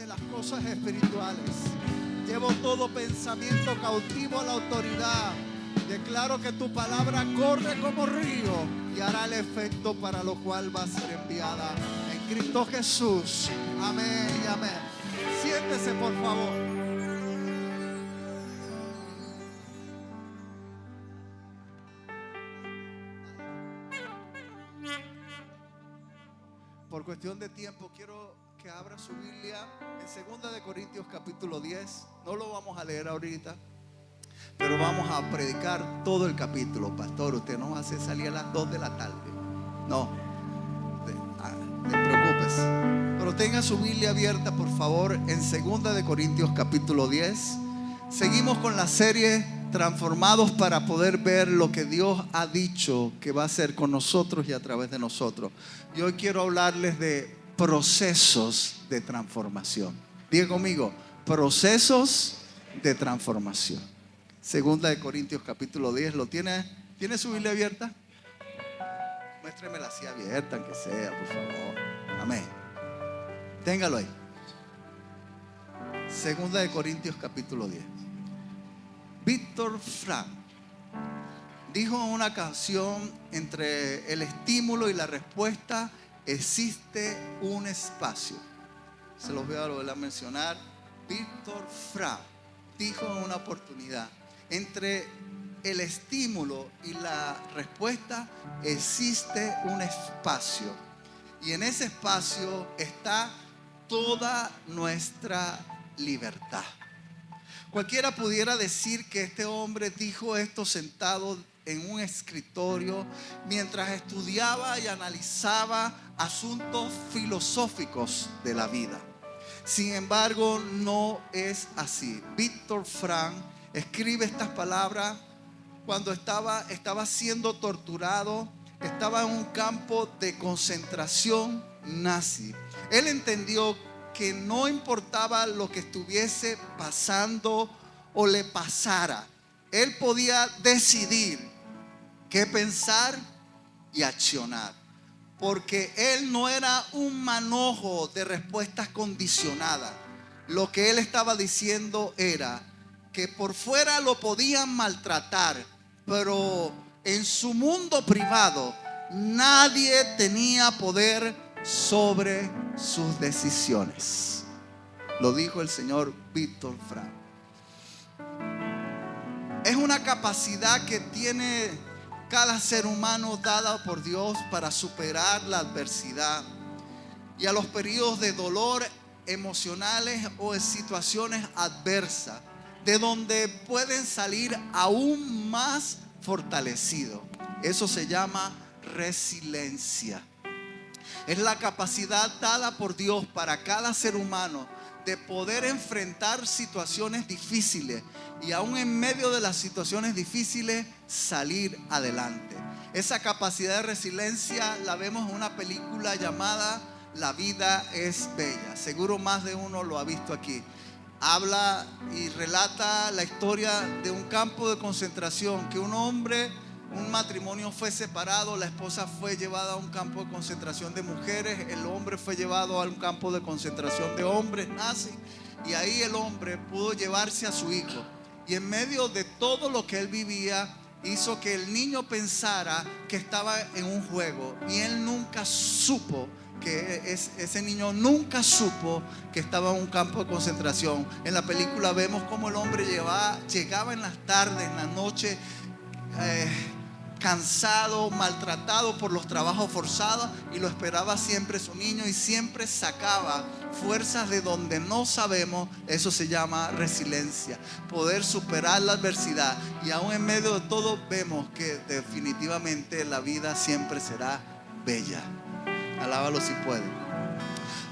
de las cosas espirituales. Llevo todo pensamiento cautivo a la autoridad. Declaro que tu palabra corre como río y hará el efecto para lo cual va a ser enviada en Cristo Jesús. Amén y amén. Siéntese, por favor. Por cuestión de tiempo, quiero que abra su Biblia en 2 de Corintios capítulo 10. No lo vamos a leer ahorita, pero vamos a predicar todo el capítulo. Pastor, usted nos hace salir a las 2 de la tarde. No, te preocupes. Pero tenga su Biblia abierta, por favor, en 2 de Corintios capítulo 10. Seguimos con la serie Transformados para poder ver lo que Dios ha dicho que va a hacer con nosotros y a través de nosotros. Y hoy quiero hablarles de procesos de transformación. Diga conmigo, procesos de transformación. 2 de Corintios capítulo 10. ¿Lo tiene? ¿Tiene su Biblia abierta? Muéstremela así abierta, aunque sea, por favor. Amén. Téngalo ahí. 2 de Corintios capítulo 10. Víctor Frank dijo en una canción: entre el estímulo y la respuesta existe un espacio. Se los voy a volver a mencionar. Víctor Frank dijo en una oportunidad: entre el estímulo y la respuesta existe un espacio, y en ese espacio está toda nuestra libertad. Cualquiera pudiera decir que este hombre dijo esto sentado en un escritorio mientras estudiaba y analizaba asuntos filosóficos de la vida. Sin embargo, no es así. Víctor Frank escribe estas palabras cuando estaba siendo torturado, estaba en un campo de concentración nazi. Él entendió que no importaba lo que estuviese pasando o le pasara, él podía decidir qué pensar y accionar, porque él no era un manojo de respuestas condicionadas. Lo que él estaba diciendo era que por fuera lo podían maltratar, pero en su mundo privado nadie tenía poder sobre sus decisiones. Lo dijo el señor Víctor Frank. Es una capacidad que tiene cada ser humano dada por Dios para superar la adversidad y a los periodos de dolor emocionales o en situaciones adversas, de donde pueden salir aún más fortalecidos. Eso se llama resiliencia. Es la capacidad dada por Dios para cada ser humano de poder enfrentar situaciones difíciles y aún en medio de las situaciones difíciles salir adelante. Esa capacidad de resiliencia la vemos en una película llamada La vida es bella. Seguro más de uno lo ha visto aquí. Habla y relata la historia de un campo de concentración, que un matrimonio fue separado, la esposa fue llevada a un campo de concentración de mujeres, el hombre fue llevado a un campo de concentración de hombres nazis, y ahí el hombre pudo llevarse a su hijo, y en medio de todo lo que él vivía hizo que el niño pensara que estaba en un juego, y él nunca supo ese niño nunca supo que estaba en un campo de concentración. En la película vemos cómo el hombre llegaba en las tardes, en la noche, cansado, maltratado por los trabajos forzados, y lo esperaba siempre su niño, y siempre sacaba fuerzas de donde no sabemos. Eso se llama resiliencia, poder superar la adversidad, y aún en medio de todo vemos que definitivamente la vida siempre será bella. Alábalo si puede.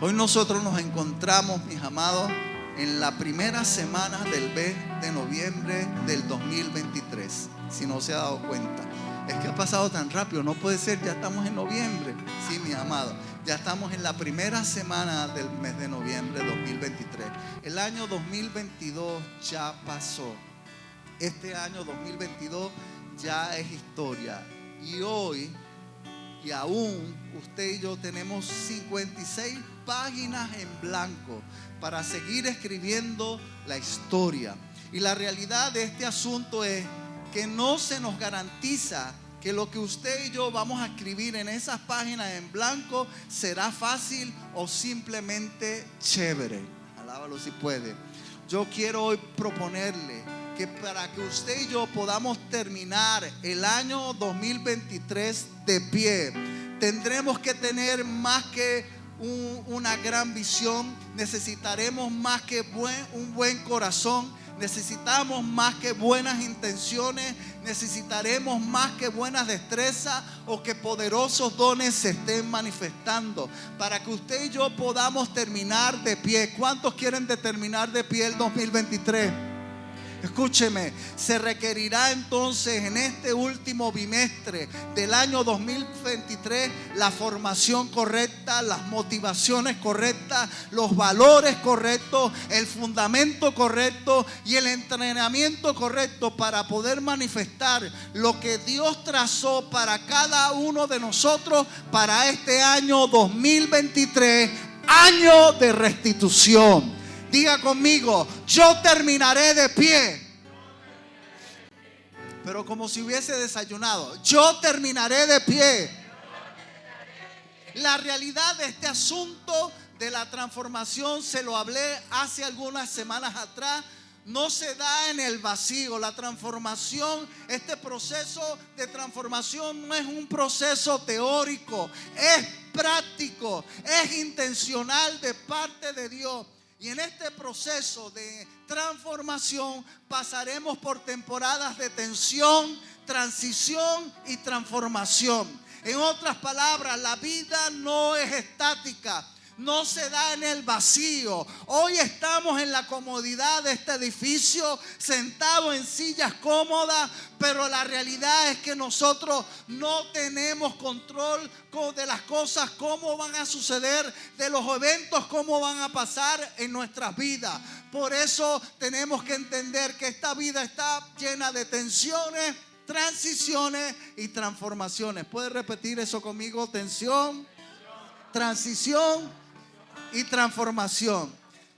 Hoy nosotros nos encontramos, mis amados, en la primera semana del mes de noviembre del 2023. Si no se ha dado cuenta, es que ha pasado tan rápido. No puede ser, ya estamos en noviembre. Sí, mis amados, ya estamos en la primera semana del mes de noviembre de 2023. El año 2022 ya pasó. Este año 2022 ya es historia. Y hoy, y aún usted y yo tenemos 56 páginas en blanco para seguir escribiendo la historia. Y la realidad de este asunto es que no se nos garantiza que lo que usted y yo vamos a escribir en esas páginas en blanco será fácil o simplemente chévere. Alábalo si puede. Yo quiero hoy proponerle que para que usted y yo podamos terminar el año 2023 de pie, tendremos que tener más que una gran visión. Necesitaremos más que un buen corazón. Necesitamos más que buenas intenciones. Necesitaremos más que buenas destrezas o que poderosos dones se estén manifestando para que usted y yo podamos terminar de pie. ¿Cuántos quieren terminar de pie el 2023? Escúcheme, se requerirá entonces en este último bimestre del año 2023 la formación correcta, las motivaciones correctas, los valores correctos, el fundamento correcto y el entrenamiento correcto para poder manifestar lo que Dios trazó para cada uno de nosotros para este año 2023, año de restitución. Diga conmigo, yo terminaré de pie. Pero como si hubiese desayunado, yo terminaré de pie. La realidad de este asunto de la transformación, se lo hablé hace algunas semanas atrás, no se da en el vacío. La transformación, este proceso de transformación no es un proceso teórico, es práctico, es intencional de parte de Dios. Y en este proceso de transformación pasaremos por temporadas de tensión, transición y transformación. En otras palabras, la vida no es estática, no se da en el vacío. Hoy estamos en la comodidad de este edificio, sentados en sillas cómodas, pero la realidad es que nosotros no tenemos control de las cosas, cómo van a suceder, de los eventos, cómo van a pasar en nuestras vidas. Por eso tenemos que entender que esta vida está llena de tensiones, transiciones y transformaciones. ¿Puede repetir eso conmigo? Tensión, transición y transformación.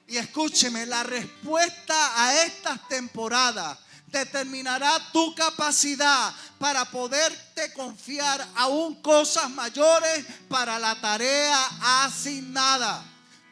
Y escúcheme, la respuesta a estas temporadas determinará tu capacidad para poderte confiar aún cosas mayores para la tarea asignada.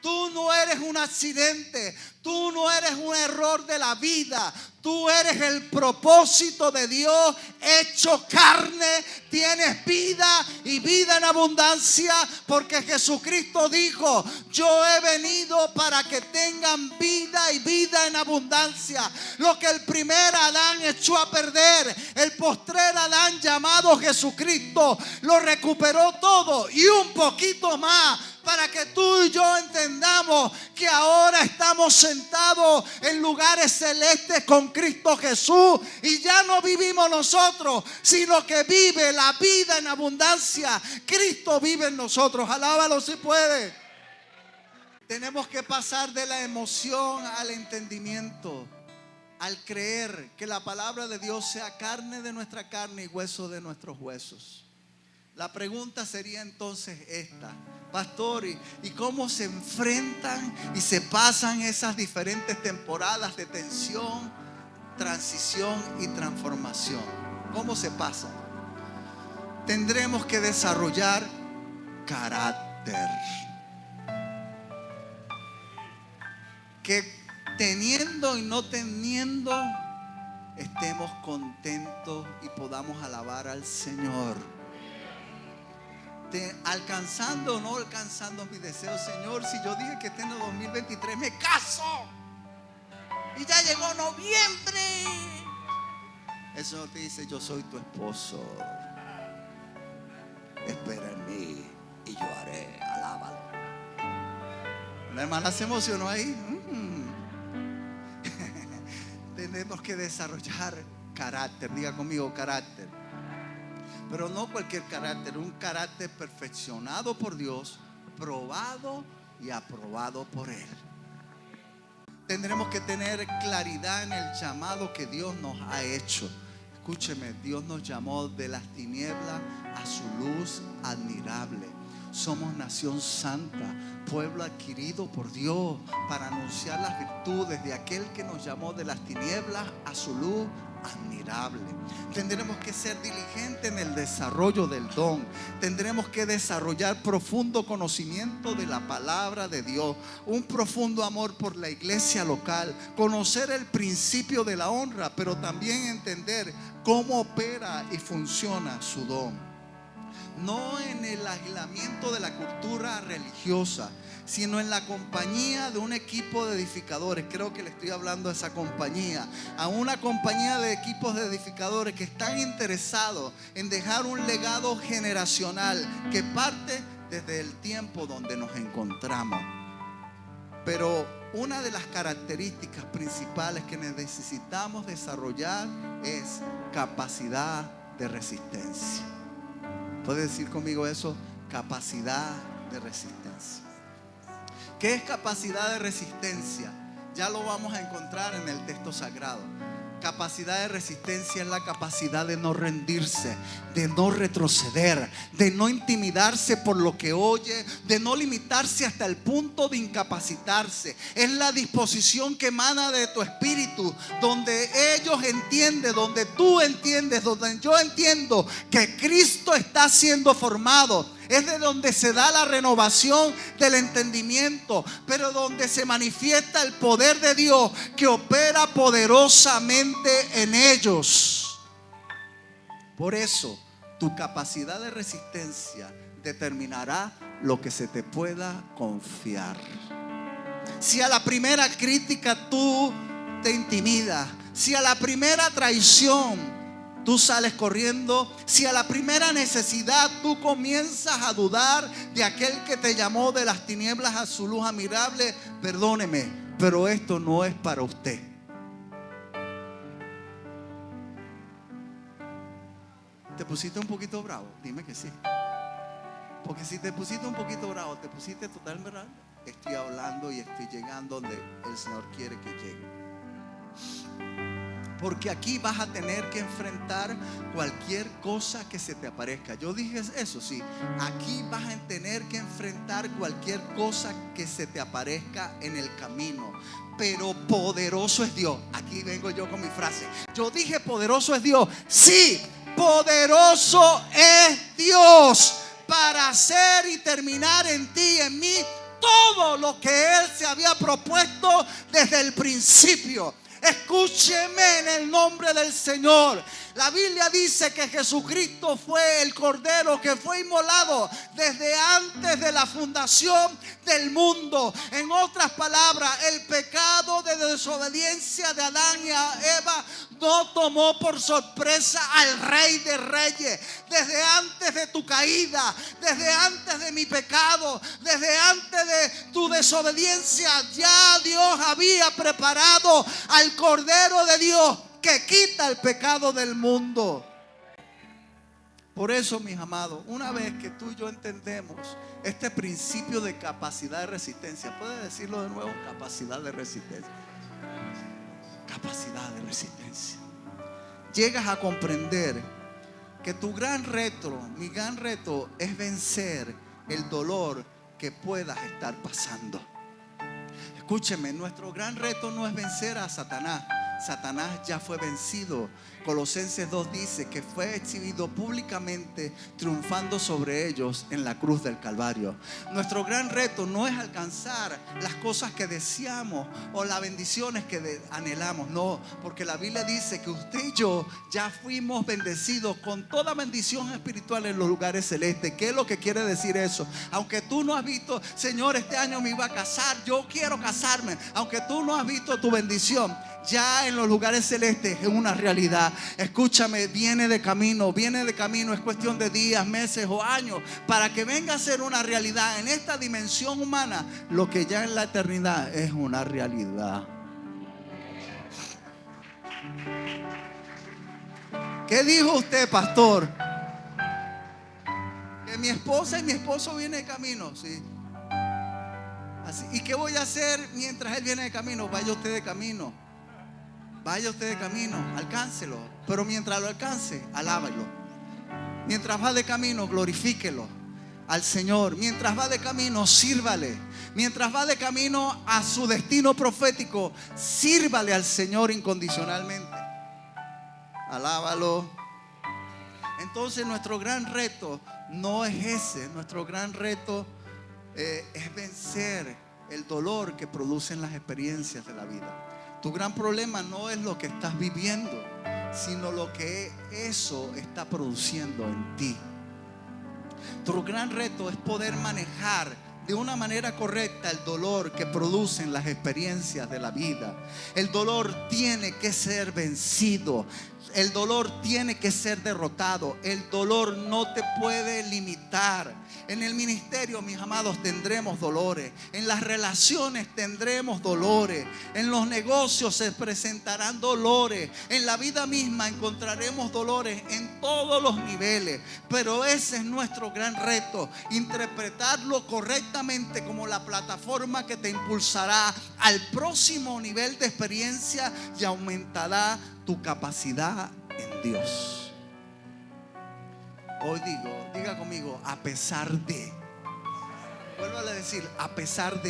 Tú no eres un accidente, tú no eres un error de la vida, tú eres el propósito de Dios hecho carne. Tienes vida y vida en abundancia, porque Jesucristo dijo: yo he venido para que tengan vida y vida en abundancia. Lo que el primer Adán echó a perder, el postrer Adán llamado Jesucristo lo recuperó todo y un poquito más, para que tú y yo entendamos que ahora estamos sentados en lugares celestes con Cristo Jesús, y ya no vivimos nosotros, sino que vive la vida en abundancia. Cristo vive en nosotros. Alábalo si puede. Tenemos que pasar de la emoción al entendimiento, al creer que la palabra de Dios sea carne de nuestra carne y hueso de nuestros huesos. La pregunta sería entonces esta: pastor, ¿y cómo se enfrentan y se pasan esas diferentes temporadas de tensión, transición y transformación? ¿Cómo se pasan? Tendremos que desarrollar carácter. Que teniendo y no teniendo, estemos contentos y podamos alabar al Señor. Alcanzando o no alcanzando mis deseos. Señor, si yo dije que este año 2023 me caso y ya llegó noviembre, el Señor te dice: yo soy tu esposo, espera en mí y yo haré. Alábalo. La hermana se emocionó ahí. Tenemos que desarrollar carácter. Diga conmigo, carácter. Pero no cualquier carácter, un carácter perfeccionado por Dios, probado y aprobado por Él. Tendremos que tener claridad en el llamado que Dios nos ha hecho. Escúcheme, Dios nos llamó de las tinieblas a su luz admirable. somos nación santa, pueblo adquirido por Dios para anunciar las virtudes de aquel que nos llamó de las tinieblas a su luz admirable. Tendremos que ser diligentes en el desarrollo del don. Tendremos que desarrollar profundo conocimiento de la palabra de Dios, un profundo amor por la iglesia local, conocer el principio de la honra, pero también entender cómo opera y funciona su don. No en el aislamiento de la cultura religiosa, sino en la compañía de un equipo de edificadores. Creo que le estoy hablando a esa compañía, a una compañía de equipos de edificadores que están interesados en dejar un legado generacional que parte desde el tiempo donde nos encontramos. Pero una de las características principales que necesitamos desarrollar es capacidad de resistencia. ¿Puedes decir conmigo eso? Capacidad de resistencia. ¿Qué es capacidad de resistencia? Ya lo vamos a encontrar en el texto sagrado. Capacidad de resistencia es la capacidad de no rendirse, de no retroceder, de no intimidarse por lo que oye, de no limitarse hasta el punto de incapacitarse. Es la disposición que emana de tu espíritu, donde ellos entienden, donde tú entiendes, donde yo entiendo que Cristo está siendo formado. Es de donde se da la renovación del entendimiento, pero donde se manifiesta el poder de Dios que opera poderosamente en ellos. Por eso, tu capacidad de resistencia determinará lo que se te pueda confiar. Si a la primera crítica tú te intimidas, si a la primera traición tú sales corriendo, si a la primera necesidad tú comienzas a dudar de aquel que te llamó de las tinieblas a su luz admirable, perdóneme, pero esto no es para usted. ¿Te pusiste un poquito bravo? Dime que sí. Porque si te pusiste un poquito bravo, te pusiste totalmente bravo. Estoy hablando y estoy llegando donde el Señor quiere que llegue. Porque aquí vas a tener que enfrentar cualquier cosa que se te aparezca. Yo dije eso, sí. Aquí vas a tener que enfrentar cualquier cosa que se te aparezca en el camino. Pero poderoso es Dios. Aquí vengo yo con mi frase. Yo dije poderoso es Dios. Sí, poderoso es Dios para hacer y terminar en ti y en mí todo lo que Él se había propuesto desde el principio. Escúcheme en el nombre del Señor. La Biblia dice que Jesucristo fue el Cordero que fue inmolado desde antes de la fundación del mundo. En otras palabras, el pecado de desobediencia de Adán y Eva no tomó por sorpresa al Rey de Reyes. Desde antes de tu caída, desde antes de mi pecado, desde antes de tu desobediencia, ya Dios había preparado al Cordero de Dios que quita el pecado del mundo. Por eso, mis amados, una vez que tú y yo entendemos este principio de capacidad de resistencia, ¿puedes decirlo de nuevo? Capacidad de resistencia. Capacidad de resistencia. Llegas a comprender que tu gran reto, mi gran reto, es vencer el dolor que puedas estar pasando. Escúcheme, nuestro gran reto no es vencer a Satanás. Satanás ya fue vencido. Colosenses 2 dice que fue exhibido públicamente, triunfando sobre ellos en la cruz del Calvario. Nuestro gran reto no es alcanzar las cosas que deseamos o las bendiciones que anhelamos, no, porque la Biblia dice que usted y yo ya fuimos bendecidos con toda bendición espiritual en los lugares celestes. ¿Qué es lo que quiere decir eso? Aunque tú no has visto, Señor, este año me iba a casar, yo quiero casarme. Aunque tú no has visto tu bendición, ya en los lugares celestes es una realidad. Escúchame, viene de camino, es cuestión de días, meses o años para que venga a ser una realidad en esta dimensión humana, lo que ya en la eternidad es una realidad. ¿Qué dijo usted, pastor? Que mi esposa y mi esposo vienen de camino, sí. Así, ¿y qué voy a hacer mientras él viene de camino? Vaya usted de camino. Vaya usted de camino, alcáncelo. Pero mientras lo alcance, alábalo. Mientras va de camino, glorifíquelo. al Señor. Mientras va de camino, sírvale. Mientras va de camino a su destino profético, sírvale al Señor incondicionalmente. Alábalo. Entonces nuestro gran reto no es ese. Nuestro gran reto es vencer el dolor que producen las experiencias de la vida. Tu gran problema no es lo que estás viviendo, sino lo que eso está produciendo en ti. Tu gran reto es poder manejar de una manera correcta el dolor que producen las experiencias de la vida. El dolor tiene que ser vencido. El dolor tiene que ser derrotado. El dolor no te puede limitar. En el ministerio, mis amados, tendremos dolores. En las relaciones tendremos dolores. En los negocios se presentarán dolores. En la vida misma encontraremos dolores en todos los niveles. Pero ese es nuestro gran reto: interpretarlo correctamente como la plataforma que te impulsará al próximo nivel de experiencia y aumentará tu capacidad en Dios. Hoy diga conmigo, a pesar de. Vuelvo a decir, a pesar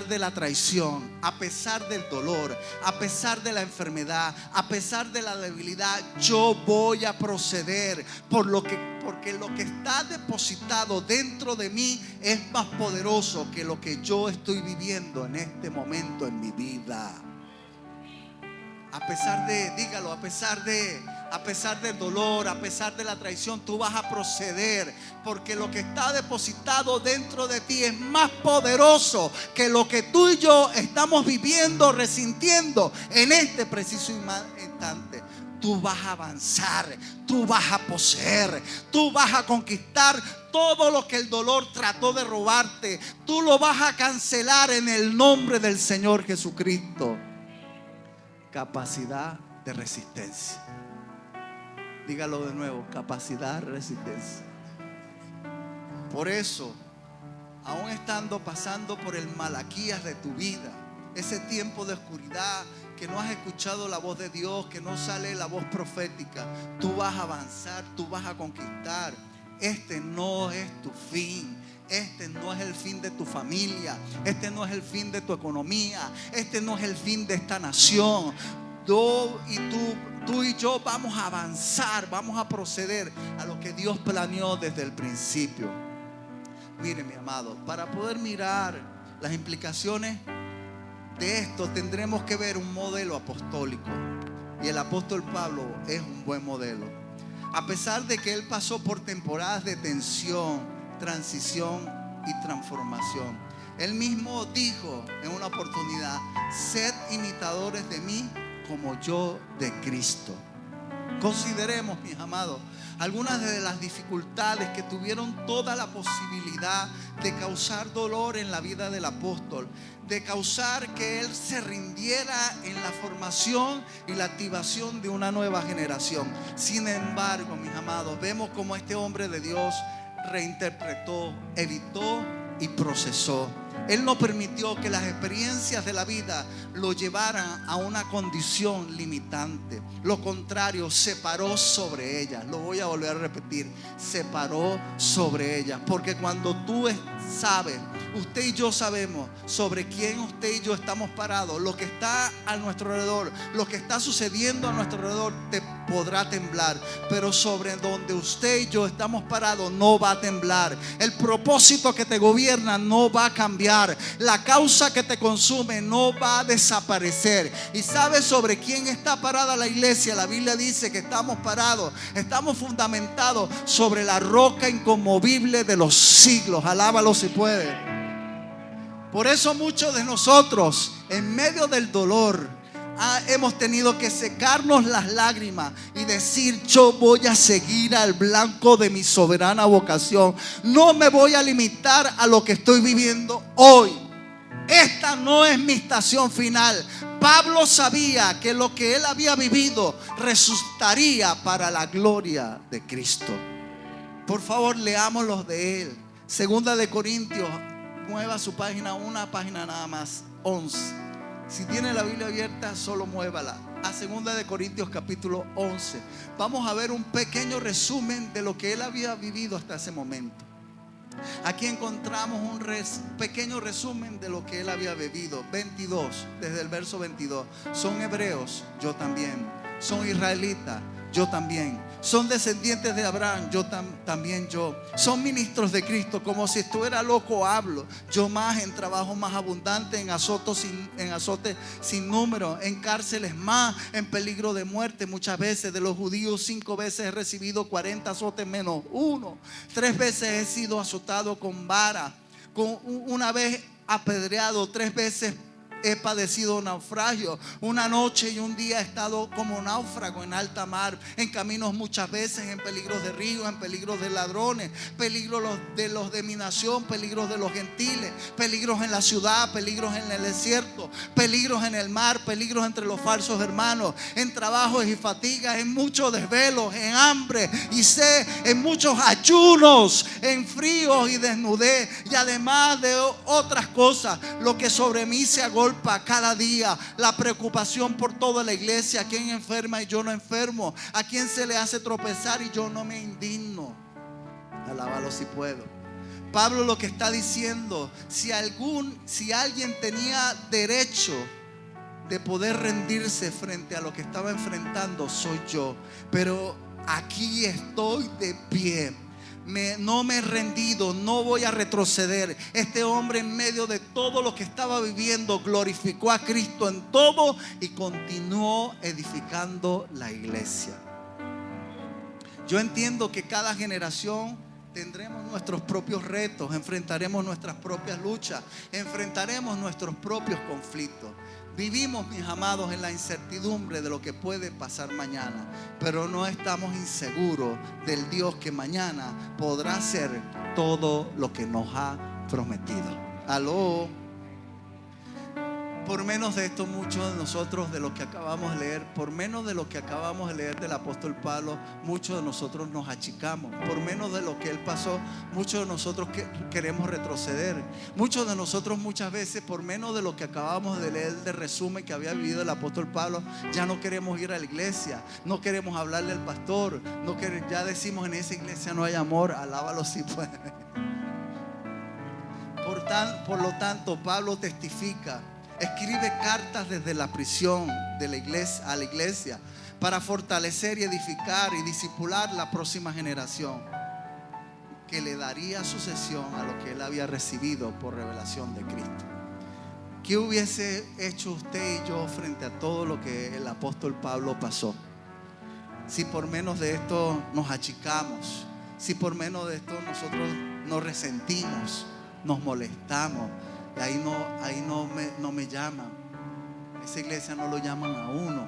de la traición, a pesar del dolor, a pesar de la enfermedad, a pesar de la debilidad, yo voy a proceder porque lo que está depositado dentro de mí es más poderoso que lo que yo estoy viviendo en este momento en mi vida. A pesar de, dígalo, a pesar del dolor, a pesar de la traición, tú vas a proceder, porque lo que está depositado dentro de ti es más poderoso que lo que tú y yo estamos viviendo, resintiendo en este preciso instante. Tú vas a avanzar, tú vas a poseer, tú vas a conquistar todo lo que el dolor trató de robarte. Tú lo vas a cancelar en el nombre del Señor Jesucristo. Capacidad de resistencia. Dígalo de nuevo, capacidad de resistencia. Por eso, aún pasando por el Malaquías de tu vida, ese tiempo de oscuridad que no has escuchado la voz de Dios, que no sale la voz profética, tú vas a avanzar, tú vas a conquistar. Este no es tu fin. Este no es el fin de tu familia. Este no es el fin de tu economía. Este no es el fin de esta nación. Tú y yo vamos a avanzar, vamos a proceder a lo que Dios planeó desde el principio. Mire, mi amado, para poder mirar las implicaciones de esto, tendremos que ver un modelo apostólico. Y el apóstol Pablo es un buen modelo. A pesar de que él pasó por temporadas de tensión, transición y transformación, él mismo dijo en una oportunidad: sed imitadores de mí como yo de Cristo. Consideremos, mis amados, algunas de las dificultades que tuvieron toda la posibilidad de causar dolor en la vida del apóstol, de causar que él se rindiera en la formación y la activación de una nueva generación. Sin embargo, mis amados, vemos como este hombre de Dios reinterpretó, evitó y procesó. Él no permitió que las experiencias de la vida lo llevaran a una condición limitante. Lo contrario, se paró sobre ellas. Lo voy a volver a repetir: se paró sobre ellas. Porque cuando tú sabes, usted y yo sabemos sobre quién usted y yo estamos parados, lo que está a nuestro alrededor, lo que está sucediendo a nuestro alrededor te podrá temblar, pero sobre donde usted y yo estamos parados no va a temblar. El propósito que te gobierna no va a cambiar. La causa que te consume no va a desaparecer. ¿Y sabes sobre quién está parada la iglesia? La Biblia dice que estamos parados, estamos fundamentados sobre la roca inconmovible de los siglos. Alábalo si puede. Por eso muchos de nosotros, en medio del dolor, hemos tenido que secarnos las lágrimas y decir: yo voy a seguir al blanco de mi soberana vocación. No me voy a limitar a lo que estoy viviendo hoy. Esta no es mi estación final. Pablo sabía que lo que él había vivido resultaría para la gloria de Cristo. Por favor, leamos los de él. Segunda de Corintios, mueva su página, una página nada más, 11. Si tiene la Biblia abierta, solo muévala a 2 de Corintios capítulo 11. Vamos a ver un pequeño resumen de lo que él había vivido hasta ese momento. Aquí encontramos un pequeño resumen de lo que él había vivido. 22, desde el verso 22. Son hebreos, yo también. Son israelitas, yo también. Son descendientes de Abraham, yo también yo. Son ministros de Cristo, como si estuviera loco hablo. Yo más, en trabajo más abundante, en azote sin número, en cárceles más, en peligro de muerte. Muchas veces de los judíos 5 veces he recibido 40 azotes menos 1. 3 veces he sido azotado con vara, una vez apedreado, 3 veces he padecido naufragio. Una noche y un día he estado como náufrago en alta mar, en caminos muchas veces, en peligros de ríos, en peligros de ladrones, peligros de los de mi nación, peligros de los gentiles, peligros en la ciudad, peligros en el desierto, peligros en el mar, peligros entre los falsos hermanos, en trabajos y fatigas, en muchos desvelos, en hambre y sed, en muchos ayunos, en fríos y desnudez, y además de otras cosas, lo que sobre mí se agolpa cada día, la preocupación por toda la iglesia. A quien enferma y yo no enfermo, a quien se le hace tropezar y yo no me indigno. Alábalo si puedo. Pablo lo que está diciendo, si alguien tenía derecho de poder rendirse frente a lo que estaba enfrentando, soy yo. Pero aquí estoy de pie. No me he rendido, no voy a retroceder. Este hombre, en medio de todo lo que estaba viviendo, glorificó a Cristo en todo y continuó edificando la iglesia. Yo entiendo que cada generación tendremos nuestros propios retos, enfrentaremos nuestras propias luchas, enfrentaremos nuestros propios conflictos. Vivimos, mis amados, en la incertidumbre de lo que puede pasar mañana, pero no estamos inseguros del Dios que mañana podrá hacer todo lo que nos ha prometido. Aló. Por menos de esto, muchos de nosotros, de lo que acabamos de leer, por menos de lo que acabamos de leer del apóstol Pablo, muchos de nosotros nos achicamos. Por menos de lo que él pasó, muchos de nosotros queremos retroceder. Muchos de nosotros muchas veces, por menos de lo que acabamos de leer de resumen que había vivido el apóstol Pablo, ya no queremos ir a la iglesia, no queremos hablarle al pastor, ya decimos, en esa iglesia no hay amor. Alábalo si puede. Por lo tanto, Pablo testifica. Escribe cartas desde la prisión de la iglesia, a la iglesia, para fortalecer y edificar y discipular la próxima generación que le daría sucesión a lo que él había recibido por revelación de Cristo. ¿Qué hubiese hecho usted y yo frente a todo lo que el apóstol Pablo pasó? Si por menos de esto nos achicamos, si por menos de esto nosotros nos resentimos, nos molestamos, y ahí no me llaman. Esa iglesia no lo llaman a uno.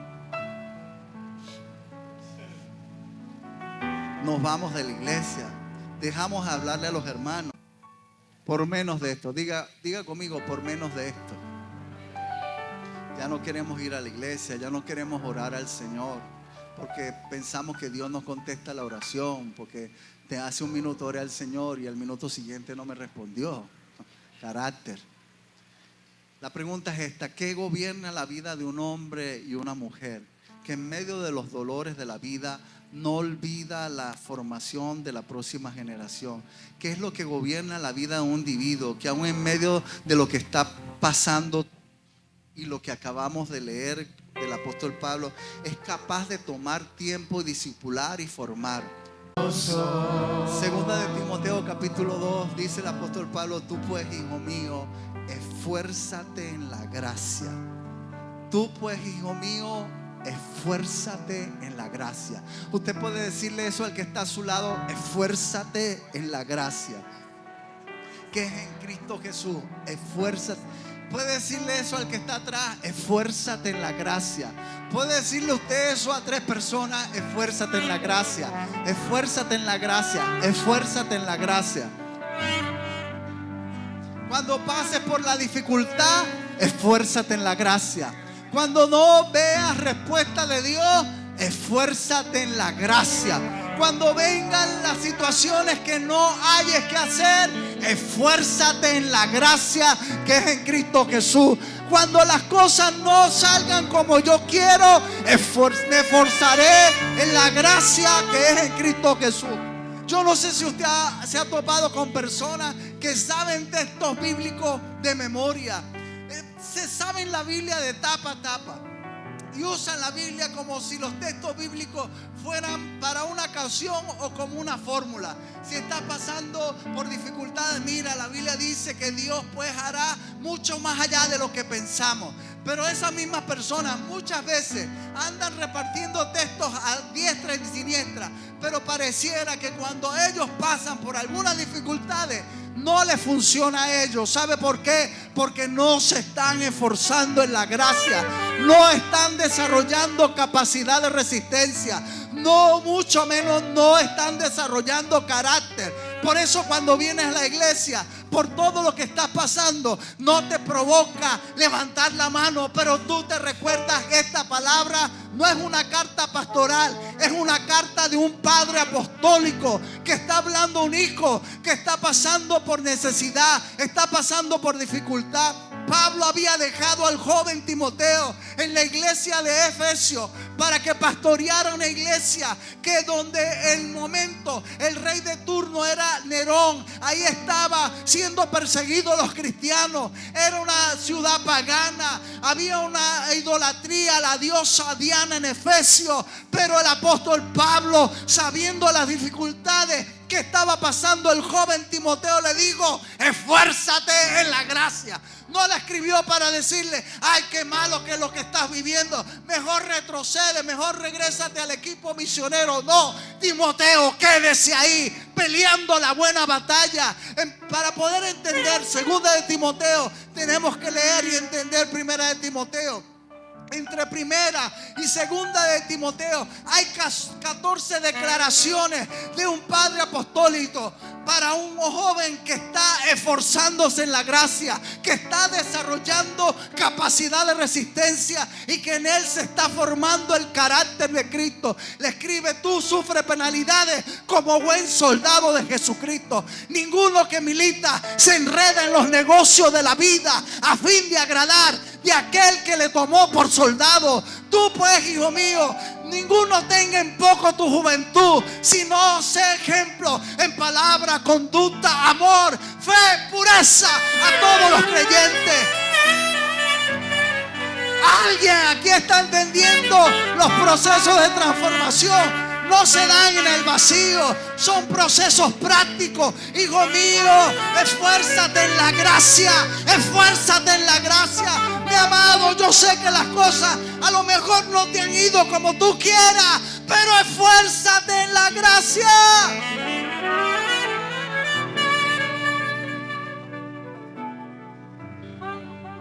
Nos vamos de la iglesia, dejamos de hablarle a los hermanos. Por menos de esto, diga conmigo, por menos de esto. Ya no queremos ir a la iglesia, ya no queremos orar al Señor, porque pensamos que Dios nos contesta la oración, porque hace un minuto oré al Señor y al minuto siguiente no me respondió. Carácter. La pregunta es esta: ¿qué gobierna la vida de un hombre y una mujer que en medio de los dolores de la vida no olvida la formación de la próxima generación? ¿Qué es lo que gobierna la vida de un individuo que aún en medio de lo que está pasando y lo que acabamos de leer del apóstol Pablo, es capaz de tomar tiempo y discipular y formar? Segunda de Timoteo capítulo 2 dice el apóstol Pablo: tú pues, hijo mío, esfuérzate en la gracia. Tú pues, hijo mío, esfuérzate en la gracia. Usted puede decirle eso al que está a su lado: esfuérzate en la gracia que es en Cristo Jesús. Esfuérzate. Puede decirle eso al que está atrás: esfuérzate en la gracia. Puede decirle usted eso a 3 personas: esfuérzate en la gracia, esfuérzate en la gracia, esfuérzate en la gracia. Cuando pases por la dificultad, esfuérzate en la gracia. Cuando no veas respuesta de Dios, esfuérzate en la gracia. Cuando vengan las situaciones que no hayas que hacer, esfuérzate en la gracia que es en Cristo Jesús. Cuando las cosas no salgan como yo quiero, me esforzaré en la gracia que es en Cristo Jesús. Yo no sé si usted se ha topado con personas que saben textos bíblicos de memoria. Se saben la Biblia de tapa a tapa y usan la Biblia como si los textos bíblicos fueran para una canción o como una fórmula. Si estás pasando por dificultades, mira, la Biblia dice que Dios pues hará mucho más allá de lo que pensamos. Pero esas mismas personas muchas veces andan repartiendo textos a diestra y siniestra, pero pareciera que cuando ellos pasan por algunas dificultades no les funciona a ellos. ¿Sabe por qué? Porque no se están esforzando en la gracia, no están desarrollando capacidad de resistencia, no, mucho menos no están desarrollando carácter. Por eso cuando vienes a la iglesia, por todo lo que estás pasando, no te provoca levantar la mano, pero tú te recuerdas que esta palabra no es una carta pastoral, es una carta de un padre apostólico que está hablando a un hijo que está pasando por necesidad, está pasando por dificultad. Pablo había dejado al joven Timoteo en la iglesia de Efesios para que pastoreara una iglesia que donde el momento el rey de turno era Nerón. Ahí estaba siendo perseguidos los cristianos. Era una ciudad pagana, había una idolatría a la diosa Diana en Efesios. Pero el apóstol Pablo, sabiendo las dificultades que estaba pasando el joven Timoteo, le dijo: esfuérzate en la gracia. No la escribió para decirle: ay, qué malo que es lo que estás viviendo, mejor retrocede, mejor regrésate al equipo misionero. No, Timoteo, quédese ahí peleando la buena batalla. Para poder entender segunda de Timoteo, tenemos que leer y entender primera de Timoteo. Entre primera y segunda de Timoteo hay 14 declaraciones de un padre apostólico para un joven que está esforzándose en la gracia, que está desarrollando capacidad de resistencia y que en él se está formando el carácter de Cristo. Le escribe: tú sufres penalidades como buen soldado de Jesucristo. Ninguno que milita se enreda en los negocios de la vida a fin de agradar de aquel que le tomó por soldado. Tú pues, hijo mío, ninguno tenga en poco tu juventud, sino sé ejemplo en palabra, conducta, amor, fe, pureza a todos los creyentes. ¿Alguien aquí está entendiendo los procesos de transformación? No se dan en el vacío, son procesos prácticos. Hijo mío, esfuérzate en la gracia, esfuérzate en la gracia. Mi amado, yo sé que las cosas a lo mejor no te han ido como tú quieras, pero esfuérzate en la gracia.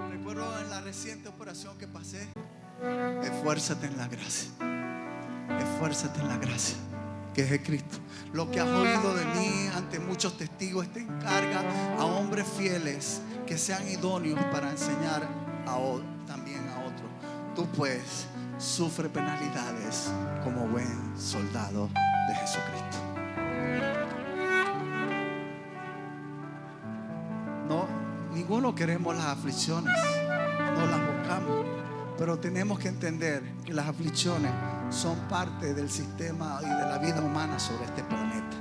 Recuerdo en la reciente operación que pasé: esfuérzate en la gracia. Esfuérzate en la gracia que es de Cristo. Lo que has oído de mí ante muchos testigos te encarga a hombres fieles que sean idóneos para enseñar también a otros. Tú pues sufre penalidades como buen soldado de Jesucristo. No, ninguno queremos las aflicciones, no las buscamos, pero tenemos que entender que las aflicciones son parte del sistema y de la vida humana sobre este planeta.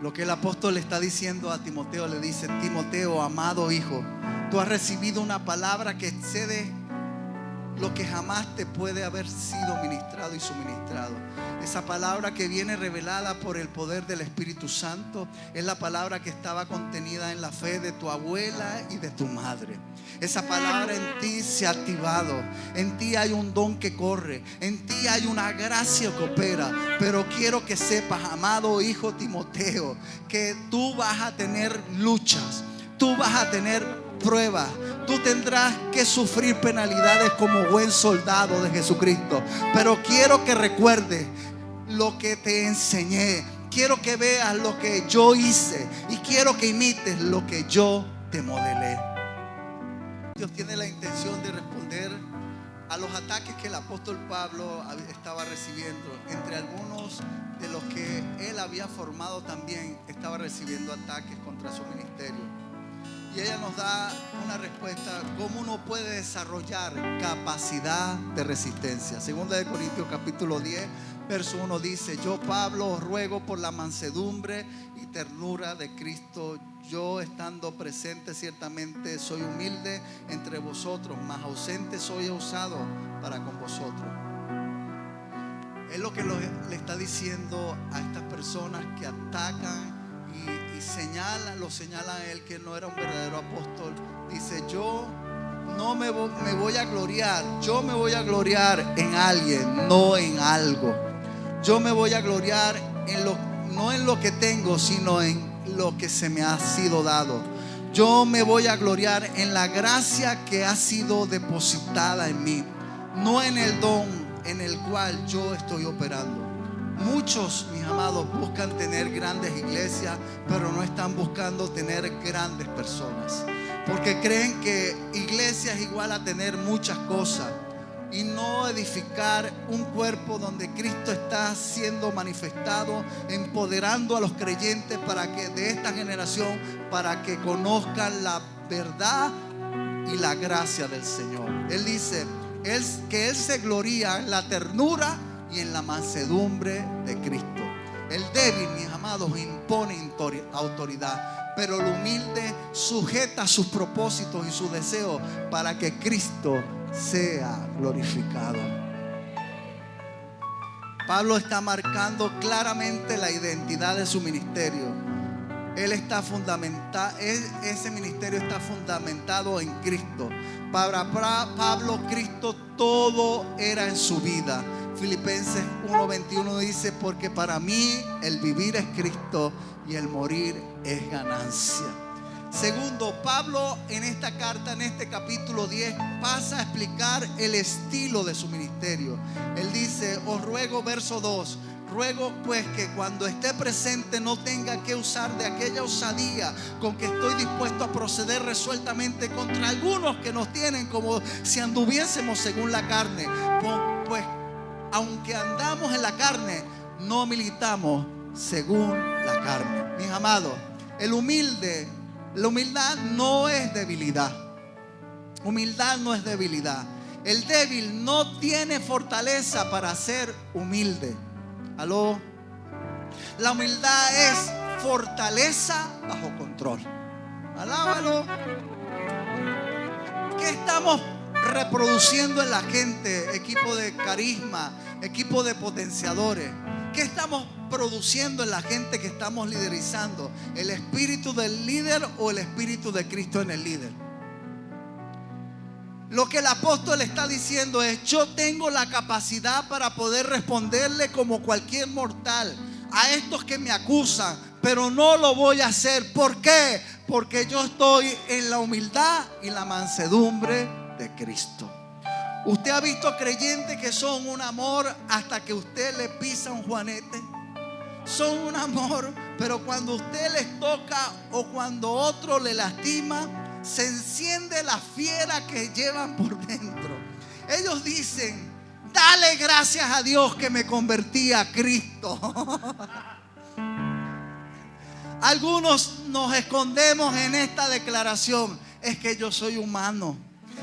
Lo que el apóstol le está diciendo a Timoteo, le dice: Timoteo, amado hijo, tú has recibido una palabra que excede lo que jamás te puede haber sido ministrado y suministrado. Esa palabra que viene revelada por el poder del Espíritu Santo es la palabra que estaba contenida en la fe de tu abuela y de tu madre. Esa palabra en ti se ha activado. En ti hay un don que corre. En ti hay una gracia que opera. Pero quiero que sepas, amado hijo Timoteo, que tú vas a tener luchas. Tú vas a tener pruebas. Tú tendrás que sufrir penalidades como buen soldado de Jesucristo. Pero quiero que recuerdes lo que te enseñé. Quiero que veas lo que yo hice. Y quiero que imites lo que yo te modelé. Dios tiene la intención de responder a los ataques que el apóstol Pablo estaba recibiendo. Entre algunos de los que él había formado también estaba recibiendo ataques contra su ministerio. Y ella nos da una respuesta, cómo uno puede desarrollar capacidad de resistencia. Segunda de Corintios capítulo 10, verso 1 dice: yo, Pablo, os ruego por la mansedumbre y ternura de Cristo. Yo, estando presente, ciertamente soy humilde entre vosotros, mas ausente soy usado para con vosotros. Es lo que le está diciendo a estas personas que atacan y lo señalan a él que no era un verdadero apóstol. Dice: yo no me voy a gloriar. Yo me voy a gloriar en alguien, no en algo. Yo me voy a gloriar no en lo que tengo, sino en lo que se me ha sido dado. Yo me voy a gloriar en la gracia que ha sido depositada en mí, no en el don en el cual yo estoy operando. Muchos, mis amados, buscan tener grandes iglesias, pero no están buscando tener grandes personas, porque creen que iglesia es igual a tener muchas cosas y no edificar un cuerpo donde Cristo está siendo manifestado, empoderando a los creyentes para que de esta generación, para que conozcan la verdad y la gracia del Señor. Él dice que Él se gloría en la ternura y en la mansedumbre de Cristo. El débil, mis amados, impone autoridad, pero el humilde sujeta sus propósitos y sus deseos para que Cristo sea glorificado. Pablo está marcando claramente la identidad de su ministerio. Ese ministerio está fundamentado en Cristo. Para Pablo, Cristo todo era en su vida. Filipenses 1:21 dice: porque para mí el vivir es Cristo y el morir es ganancia. Segundo, Pablo en esta carta, en este capítulo 10, pasa a explicar el estilo de su ministerio. Él dice: os ruego, verso 2, ruego pues que cuando esté presente no tenga que usar de aquella osadía con que estoy dispuesto a proceder resueltamente contra algunos que nos tienen como si anduviésemos según la carne. Pues aunque andamos en la carne, no militamos según la carne. Mis amados, la humildad no es debilidad. Humildad no es debilidad. El débil no tiene fortaleza para ser humilde. ¿Aló? La humildad es fortaleza bajo control. Alábalo. ¿Qué estamos reproduciendo en la gente? Equipo de carisma, equipo de potenciadores. ¿Qué estamos produciendo en la gente que estamos liderizando? ¿El espíritu del líder o el espíritu de Cristo en el líder? Lo que el apóstol está diciendo es: yo tengo la capacidad para poder responderle como cualquier mortal a estos que me acusan, pero no lo voy a hacer. ¿Por qué? Porque yo estoy en la humildad y la mansedumbre de Cristo. ¿Usted ha visto creyentes que son un amor hasta que usted le pisa un juanete? Son un amor, pero cuando usted les toca o cuando otro le lastima, se enciende la fiera que llevan por dentro. Ellos dicen: dale gracias a Dios que me convertí a Cristo. Algunos nos escondemos en esta declaración: es que yo soy humano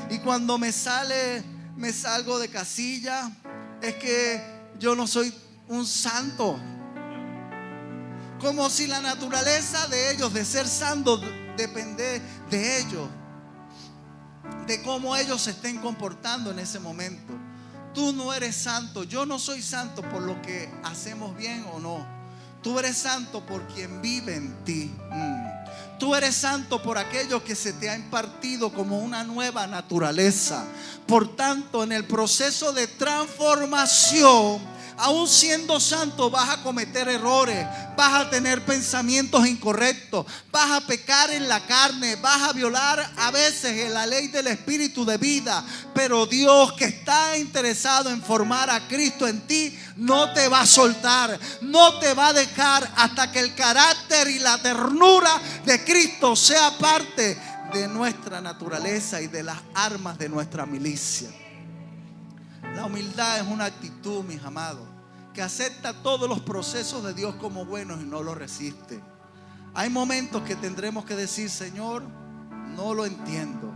y cuando me salgo de casilla, es que yo no soy un santo. Como si la naturaleza de ellos de ser santos depende de ellos, de cómo ellos se estén comportando en ese momento. Tú no eres santo, yo no soy santo por lo que hacemos bien o no. Tú eres santo por quien vive en ti. Tú eres santo por aquello que se te ha impartido como una nueva naturaleza. Por tanto, en el proceso de transformación, aún siendo santo, vas a cometer errores, vas a tener pensamientos incorrectos, vas a pecar en la carne, vas a violar a veces en la ley del espíritu de vida. Pero Dios, que está interesado en formar a Cristo en ti, no te va a soltar, no te va a dejar hasta que el carácter y la ternura de Cristo sea parte de nuestra naturaleza y de las armas de nuestra milicia. La humildad es una actitud, mis amados, que acepta todos los procesos de Dios como buenos y no los resiste. Hay momentos que tendremos que decir: Señor, no lo entiendo,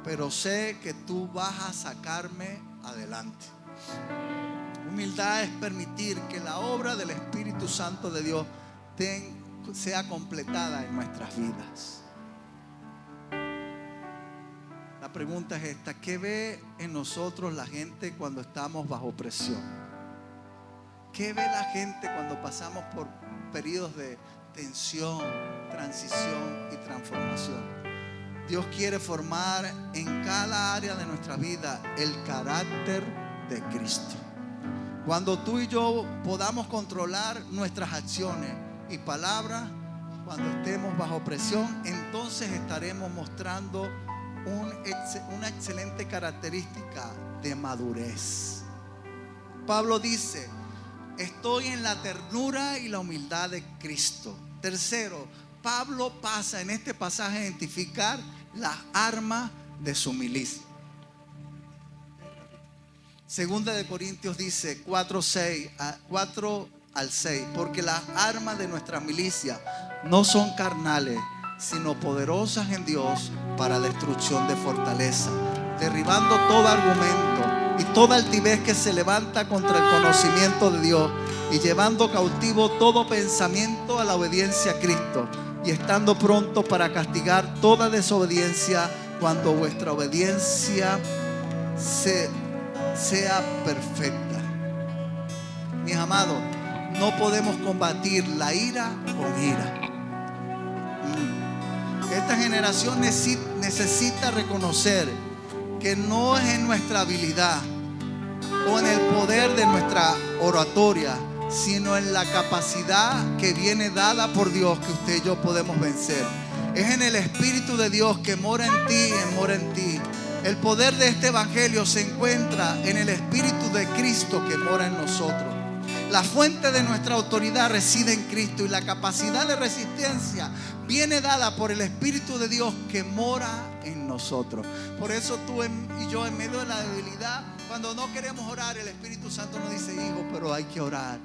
pero sé que tú vas a sacarme adelante. Humildad es permitir que la obra del Espíritu Santo de Dios sea completada en nuestras vidas. La pregunta es esta: ¿qué ve en nosotros la gente cuando estamos bajo presión? ¿Qué ve la gente cuando pasamos por periodos de tensión, transición y transformación? Dios quiere formar en cada área de nuestra vida el carácter de Cristo. Cuando tú y yo podamos controlar nuestras acciones y palabras, cuando estemos bajo presión, entonces estaremos mostrando una excelente característica de madurez. Pablo dice: estoy en la ternura y la humildad de Cristo. Tercero, Pablo pasa en este pasaje a identificar las armas de su milicia. Segunda de Corintios dice 4 al 6: porque las armas de nuestra milicia no son carnales, sino poderosas en Dios para destrucción de fortaleza, derribando todo argumento y toda altivez que se levanta contra el conocimiento de Dios, y llevando cautivo todo pensamiento a la obediencia a Cristo, y estando pronto para castigar toda desobediencia cuando vuestra obediencia sea perfecta. Mis amados, no podemos combatir la ira con ira. Esta generación necesita reconocer que no es en nuestra habilidad o en el poder de nuestra oratoria, sino en la capacidad que viene dada por Dios, que usted y yo podemos vencer. Es en el Espíritu de Dios que mora en ti y mora en ti. El poder de este evangelio se encuentra en el Espíritu de Cristo que mora en nosotros. La fuente de nuestra autoridad reside en Cristo, y la capacidad de resistencia viene dada por el Espíritu de Dios que mora en nosotros. Por eso tú y yo, en medio de la debilidad, cuando no queremos orar, el Espíritu Santo nos dice: hijo, pero hay que orar.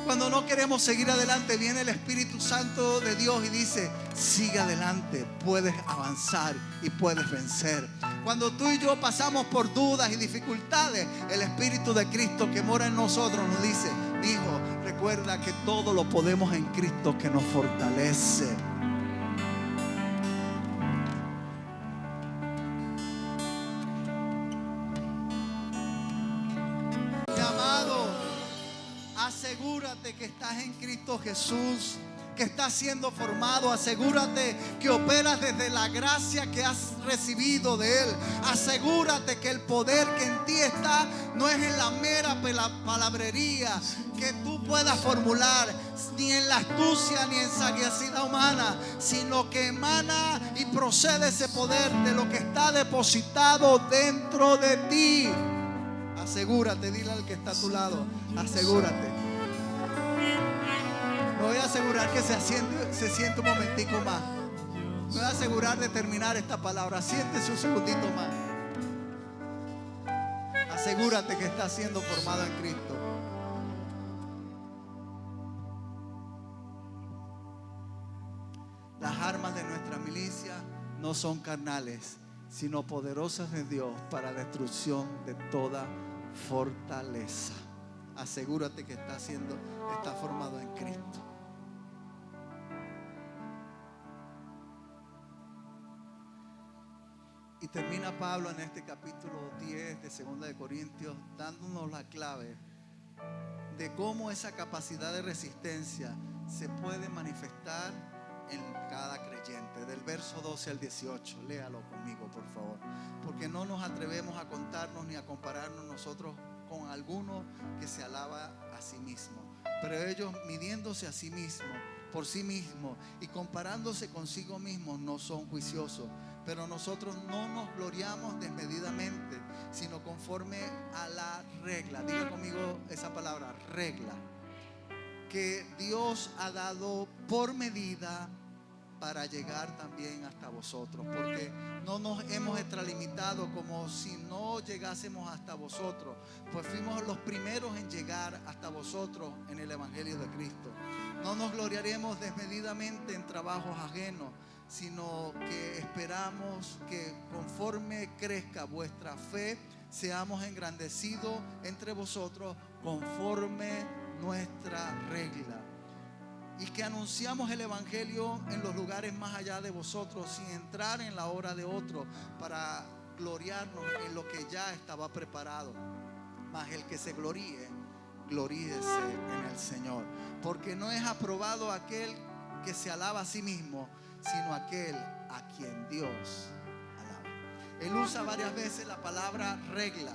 Cuando no queremos seguir adelante, viene el Espíritu Santo de Dios y dice: sigue adelante, puedes avanzar y puedes vencer. Cuando tú y yo pasamos por dudas y dificultades, el Espíritu de Cristo que mora en nosotros nos dice: hijo, recuerda que todo lo podemos en Cristo que nos fortalece. Asegúrate que estás en Cristo Jesús, que estás siendo formado. Asegúrate que operas desde la gracia que has recibido de Él. Asegúrate que el poder que en ti está no es en la mera palabrería que tú puedas formular, ni en la astucia ni en sagacidad humana, sino que emana y procede ese poder de lo que está depositado dentro de ti. Asegúrate, dile al que está a tu lado: asegúrate. Me voy a asegurar que se siente un momentico más. Me voy a asegurar de terminar esta palabra. Siéntese un segundito más. Asegúrate que estás siendo formado en Cristo. Las armas de nuestra milicia no son carnales, sino poderosas en Dios para destrucción de toda fortaleza. Asegúrate que está formado en Cristo. Y termina Pablo en este capítulo 10 de 2 de Corintios dándonos la clave de cómo esa capacidad de resistencia se puede manifestar en cada creyente. Del verso 12 al 18, léalo conmigo, por favor. Porque no nos atrevemos a contarnos ni a compararnos nosotros con alguno que se alaba a sí mismo, pero ellos, midiéndose a sí mismos, por sí mismos y comparándose consigo mismos, no son juiciosos. Pero nosotros no nos gloriamos desmedidamente, sino conforme a la regla. Diga conmigo esa palabra: regla, que Dios ha dado por medida para llegar también hasta vosotros, porque no nos hemos extralimitado como si no llegásemos hasta vosotros, pues fuimos los primeros en llegar hasta vosotros en el Evangelio de Cristo. No nos gloriaremos desmedidamente en trabajos ajenos, sino que esperamos que conforme crezca vuestra fe, seamos engrandecidos entre vosotros conforme nuestra regla. Y que anunciamos el Evangelio en los lugares más allá de vosotros, sin entrar en la obra de otro, para gloriarnos en lo que ya estaba preparado. Mas el que se gloríe, gloríese en el Señor. Porque no es aprobado aquel que se alaba a sí mismo, sino aquel a quien Dios alaba. Él usa varias veces la palabra regla.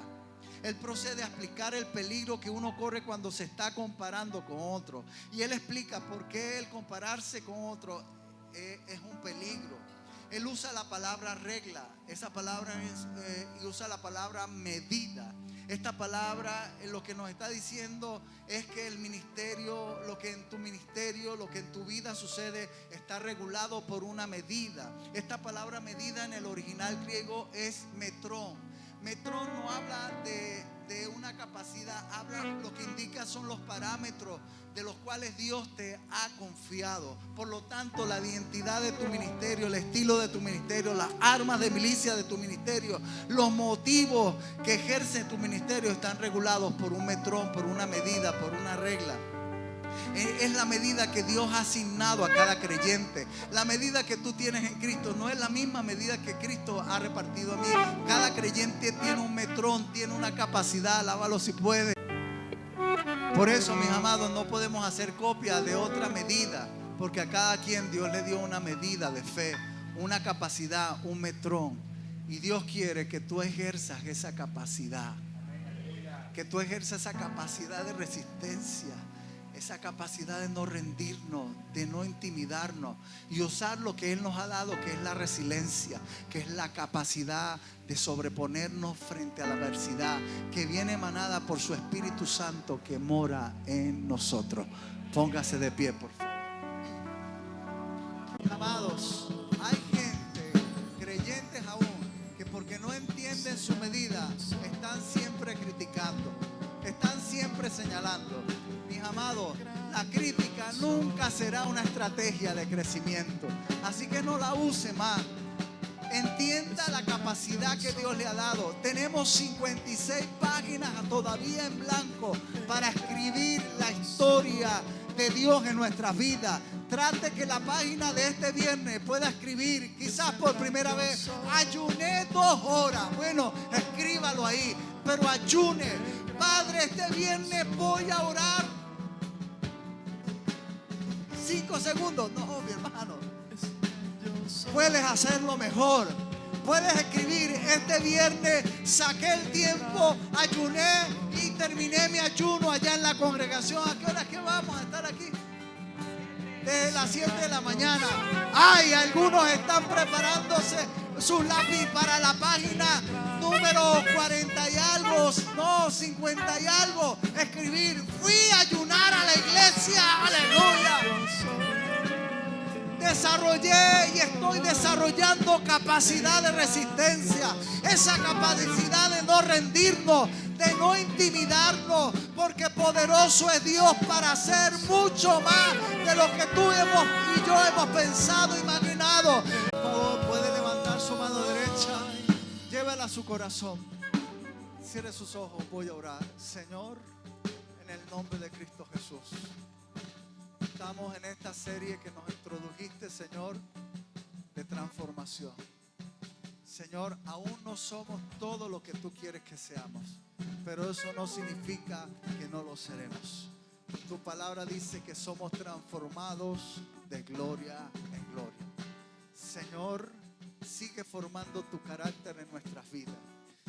Él procede a explicar el peligro que uno corre cuando se está comparando con otro. Y él explica por qué el compararse con otro es un peligro. Él usa la palabra regla. Esa palabra y usa la palabra medida. Esta palabra lo que nos está diciendo es que el ministerio, lo que en tu ministerio, lo que en tu vida sucede, está regulado por una medida. Esta palabra medida en el original griego es metrón. Metrón no habla de una capacidad, habla, lo que indica son los parámetros de los cuales Dios te ha confiado. Por lo tanto, la identidad de tu ministerio, el estilo de tu ministerio, las armas de milicia de tu ministerio, los motivos que ejerce tu ministerio están regulados por un metrón, por una medida, por una regla. Es la medida que Dios ha asignado a cada creyente. La medida que tú tienes en Cristo no es la misma medida que Cristo ha repartido a mí. Cada creyente tiene un metrón, tiene una capacidad. Alábalo si puede. Por eso, mis amados, no podemos hacer copia de otra medida, porque a cada quien Dios le dio una medida de fe, una capacidad, un metrón. Y Dios quiere que tú ejerzas esa capacidad, que tú ejerzas esa capacidad de resistencia, esa capacidad de no rendirnos, de no intimidarnos y usar lo que Él nos ha dado, que es la resiliencia, que es la capacidad de sobreponernos frente a la adversidad, que viene emanada por su Espíritu Santo que mora en nosotros. Póngase de pie, por favor. Amados, hay gente, creyentes aún, que porque no entienden su medida, están siempre criticando, están siempre señalando. Mis amados, la crítica nunca será una estrategia de crecimiento. Así que no la use más. Entienda la capacidad que Dios le ha dado. Tenemos 56 páginas todavía en blanco para escribir la historia de Dios en nuestras vidas. Trate que la página de este viernes pueda escribir, quizás por primera vez, ayuné 2 horas. Bueno, escríbalo ahí, pero ayune. Padre, este viernes voy a orar 5 segundos. No, mi hermano. Puedes hacerlo mejor. Puedes escribir: este viernes saqué el tiempo, ayuné y terminé mi ayuno allá en la congregación. ¿A qué hora es que vamos a estar aquí? Desde las 7 de la mañana. Ay, algunos están preparándose sus lápiz para la página número 40 y algo, no, 50 y algo. Escribir: fui a ayunar a la iglesia, aleluya. Desarrollé y estoy desarrollando capacidad de resistencia, esa capacidad de no rendirnos, de no intimidarnos, porque poderoso es Dios para hacer mucho más de lo que tú y yo hemos pensado, imaginado. Por favor, puede levantar su mano derecha, llévela a su corazón, cierre sus ojos. Voy a orar. Señor, en el nombre de Cristo Jesús, estamos en esta serie que nos introdujiste, Señor, de transformación. Señor, aún no somos todo lo que tú quieres que seamos, pero eso no significa que no lo seremos. Tu palabra dice que somos transformados de gloria en gloria. Señor, sigue formando tu carácter en nuestras vidas.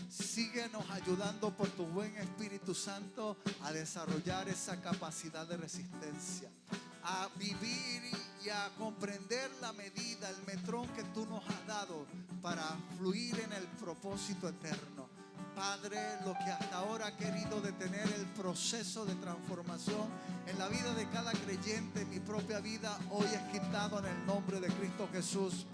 Síguenos ayudando por tu buen Espíritu Santo a desarrollar esa capacidad de resistencia, a vivir y a comprender la medida, el metrón que tú nos has dado para fluir en el propósito eterno. Padre, lo que hasta ahora ha querido detener el proceso de transformación en la vida de cada creyente, en mi propia vida, hoy es quitado en el nombre de Cristo Jesús.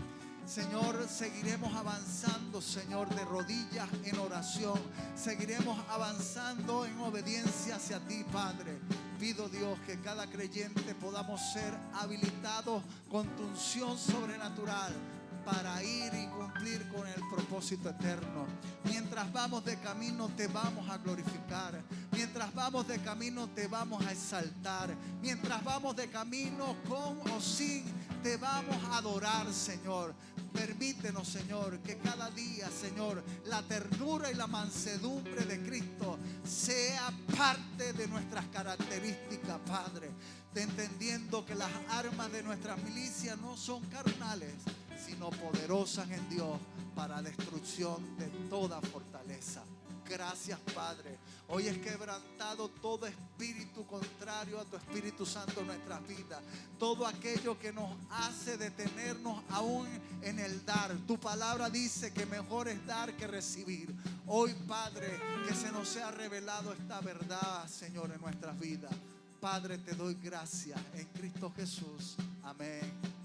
Señor, seguiremos avanzando, Señor, de rodillas en oración. Seguiremos avanzando en obediencia hacia ti, Padre. Pido, Dios, que cada creyente podamos ser habilitados con tu unción sobrenatural para ir y cumplir con el propósito eterno. Mientras vamos de camino te vamos a glorificar. Mientras vamos de camino te vamos a exaltar. Mientras vamos de camino con o sin te vamos a adorar, Señor. Permítenos, Señor, que cada día, Señor, la ternura y la mansedumbre de Cristo sea parte de nuestras características, Padre. Entendiendo que las armas de nuestra milicia no son carnales, sino poderosas en Dios para destrucción de toda fortaleza. Gracias, Padre. Hoy es quebrantado todo espíritu contrario a tu Espíritu Santo en nuestras vidas. Todo aquello que nos hace detenernos aún en el dar. Tu palabra dice que mejor es dar que recibir. Hoy, Padre, que se nos sea revelado esta verdad, Señor, en nuestras vidas. Padre, te doy gracias en Cristo Jesús. Amén.